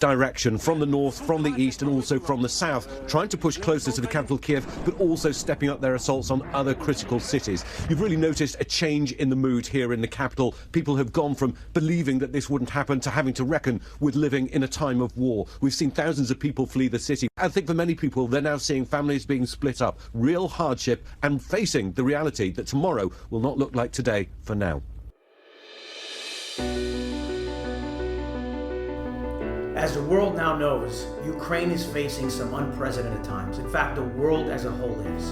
direction, from the north, from the east, and also from the south, trying to push closer to the capital Kiev, but also stepping up their assaults on other critical cities. You've really noticed a change in the mood here in the capital. People have gone from believing that this wouldn't happen to having to reckon with living in a time of war. We've seen thousands of people flee the city. I think for many people, they're now seeing families being split up, real hardship, and facing the reality that tomorrow will not look like today for now. As the world now knows, Ukraine is facing some unprecedented times. In fact, the world as a whole is.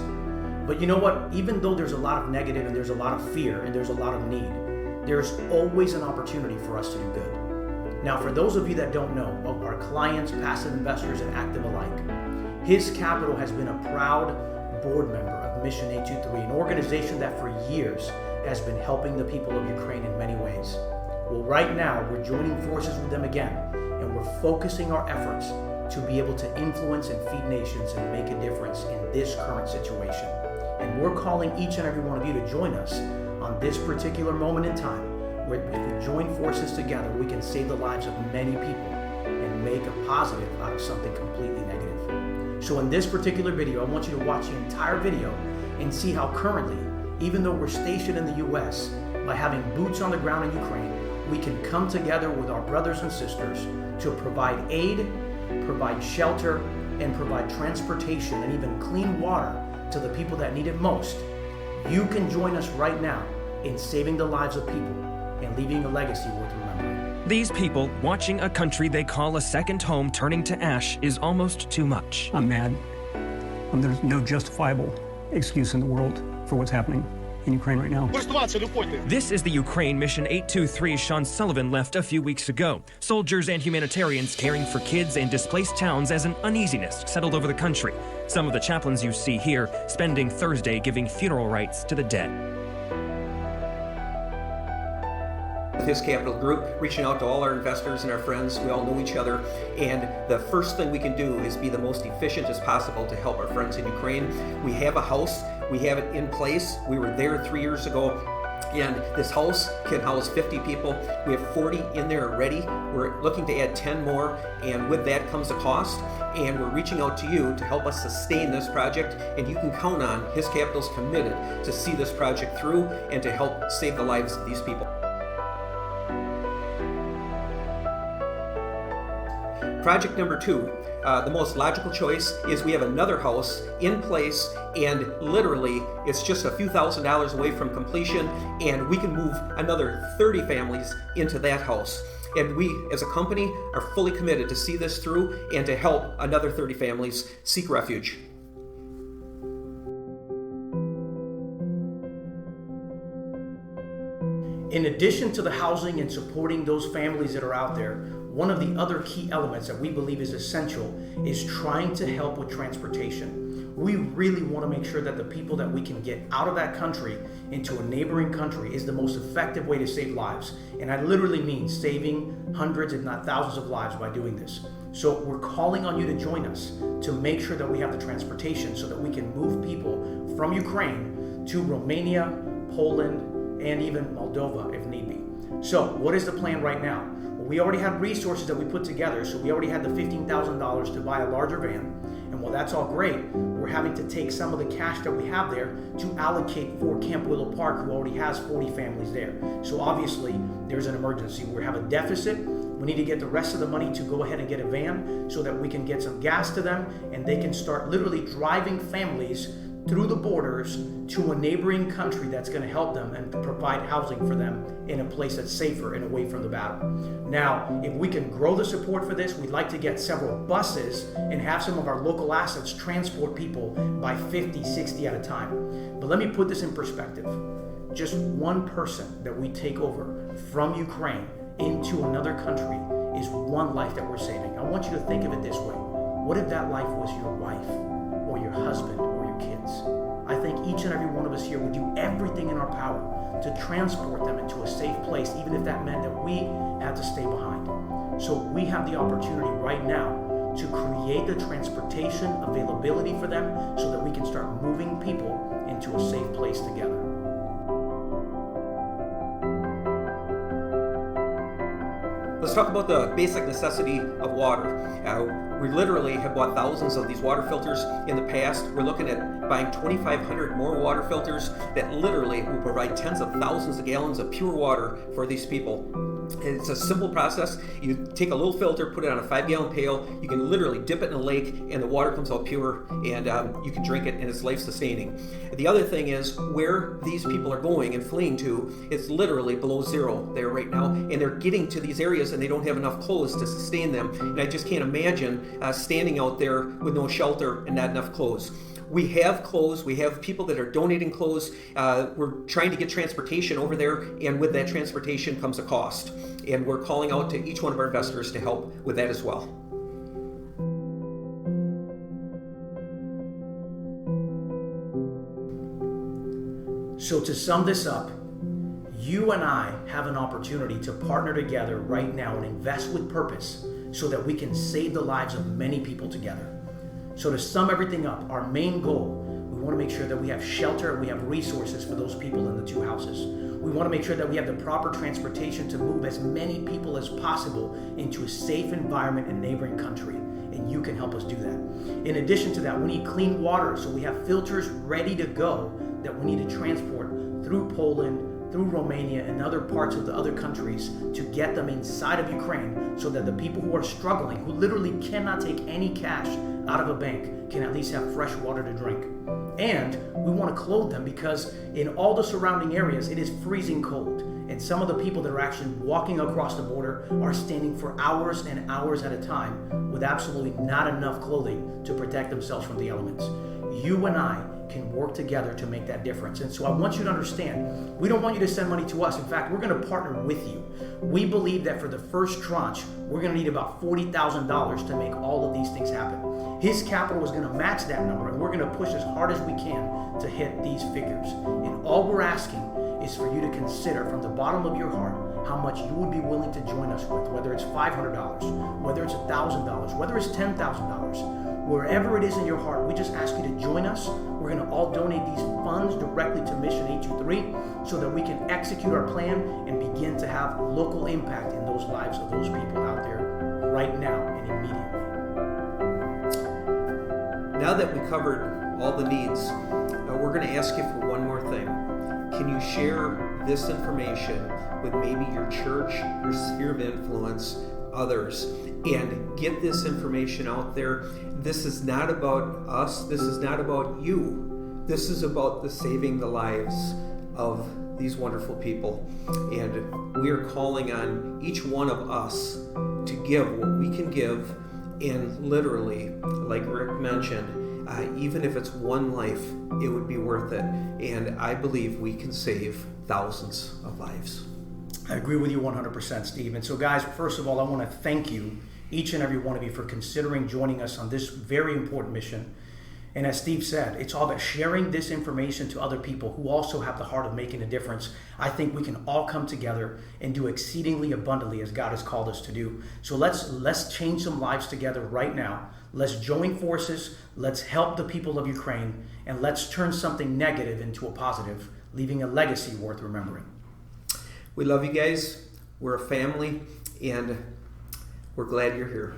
But you know what? Even though there's a lot of negative and there's a lot of fear and there's a lot of need, there's always an opportunity for us to do good. Now, for those of you that don't know, our clients, passive investors, and active alike, His Capital has been a proud board member of Mission 823, an organization that for years has been helping the people of Ukraine in many ways. Well, right now, we're joining forces with them again, and we're focusing our efforts to be able to influence and feed nations and make a difference in this current situation. And we're calling each and every one of you to join us on this particular moment in time, where if we join forces together, we can save the lives of many people and make a positive out of something completely negative. So in this particular video, I want you to watch the entire video and see how currently, even though we're stationed in the US, by having boots on the ground in Ukraine, we can come together with our brothers and sisters to provide aid, provide shelter, and provide transportation and even clean water to the people that need it most. You can join us right now in saving the lives of people and leaving a legacy worth remembering. These people watching a country they call a second home turning to ash is almost too much. I'm mad. There's no justifiable excuse in the world for what's happening in Ukraine right now. This is the Ukraine Mission 823 Sean Sullivan left a few weeks ago. Soldiers and humanitarians caring for kids in displaced towns as an uneasiness settled over the country. Some of the chaplains you see here spending Thursday giving funeral rites to the dead. His Capital Group, reaching out to all our investors and our friends. We all know each other, and the first thing we can do is be the most efficient as possible to help our friends in Ukraine. We have a house, we have it in place. We were there 3 years ago, and this house can house 50 people. We have 40 in there already. We're looking to add 10 more, and with that comes a cost, and we're reaching out to you to help us sustain this project, and you can count on His Capital's committed to see this project through and to help save the lives of these people. Project number 2, the most logical choice is we have another house in place, and literally it's just a few $1,000s away from completion, and we can move another 30 families into that house. And we, as a company, are fully committed to see this through and to help another 30 families seek refuge. In addition to the housing and supporting those families that are out there, one of the other key elements that we believe is essential is trying to help with transportation. We really want to make sure that the people that we can get out of that country into a neighboring country is the most effective way to save lives. And I literally mean saving hundreds, if not thousands of lives by doing this. So we're calling on you to join us to make sure that we have the transportation so that we can move people from Ukraine to Romania, Poland, and even Moldova if need be. So what is the plan right now? Well, we already have resources that we put together, so we already had the $15,000 to buy a larger van. And while that's all great, we're having to take some of the cash that we have there to allocate for Camp Willow Park, who already has 40 families there. So obviously, there's an emergency. We have a deficit. We need to get the rest of the money to go ahead and get a van so that we can get some gas to them and they can start literally driving families through the borders to a neighboring country that's going to help them and provide housing for them in a place that's safer and away from the battle. Now, if we can grow the support for this, we'd like to get several buses and have some of our local assets transport people by 50, 60 at a time. But let me put this in perspective. Just one person that we take over from Ukraine into another country is one life that we're saving. I want you to think of it this way. What if that life was your wife or your husband or your kids? I think each and every one of us here would do everything in our power to transport them into a safe place, even if that meant that we had to stay behind. So we have the opportunity right now to create the transportation availability for them so that we can start moving people into a safe place together. Let's talk about the basic necessity of water. We literally have bought thousands of these water filters in the past. We're looking at buying 2,500 more water filters that literally will provide tens of thousands of gallons of pure water for these people. It's a simple process. You take a little filter, put it on a 5-gallon pail. You can literally dip it in a lake and the water comes out pure, and you can drink it, and it's life-sustaining. The other thing is where these people are going and fleeing to, it's literally below zero there right now, and they're getting to these areas and they don't have enough clothes to sustain them. And I just can't imagine standing out there with no shelter and not enough clothes. We have clothes, we have people that are donating clothes. We're trying to get transportation over there, and with that transportation comes a cost. And we're calling out to each one of our investors to help with that as well. So to sum this up, you and I have an opportunity to partner together right now and invest with purpose so that we can save the lives of many people together. So to sum everything up, our main goal, we want to make sure that we have shelter, we have resources for those people in the 2 houses. We want to make sure that we have the proper transportation to move as many people as possible into a safe environment in a neighboring country. And you can help us do that. In addition to that, we need clean water, so we have filters ready to go that we need to transport through Poland, through Romania and other parts of the other countries to get them inside of Ukraine so that the people who are struggling, who literally cannot take any cash out of a bank, can at least have fresh water to drink. And we want to clothe them because in all the surrounding areas, it is freezing cold. And some of the people that are actually walking across the border are standing for hours and hours at a time with absolutely not enough clothing to protect themselves from the elements. You and I can work together to make that difference. And so I want you to understand, we don't want you to send money to us. In fact, we're going to partner with you. We believe that for the first tranche, we're going to need about $40,000 to make all of these things happen. His capital is going to match that number, and we're going to push as hard as we can to hit these figures. And all we're asking is for you to consider from the bottom of your heart how much you would be willing to join us with, whether it's $500, whether it's $1,000, whether it's $10,000. Wherever it is in your heart, we just ask you to join us. We're going to all donate these funds directly to Mission 823 so that we can execute our plan and begin to have local impact in those lives of those people out there right now and immediately. Now that we covered all the needs, we're going to ask you for one more thing. Can you share this information with maybe your church, your sphere of influence, others, and get this information out there? This is not about us. This is not about you. This is about the saving the lives of these wonderful people. And we are calling on each one of us to give what we can give, and literally, like Rick mentioned, even if it's one life, it would be worth it. And I believe we can save thousands of lives. I agree with you 100%, Steve. And so guys, first of all, I want to thank you, each and every one of you, for considering joining us on this very important mission. And as Steve said, it's all about sharing this information to other people who also have the heart of making a difference. I think we can all come together and do exceedingly abundantly as God has called us to do. So let's change some lives together right now. Let's join forces. Let's help the people of Ukraine, and let's turn something negative into a positive, leaving a legacy worth remembering. We love you guys. We're a family, and we're glad you're here.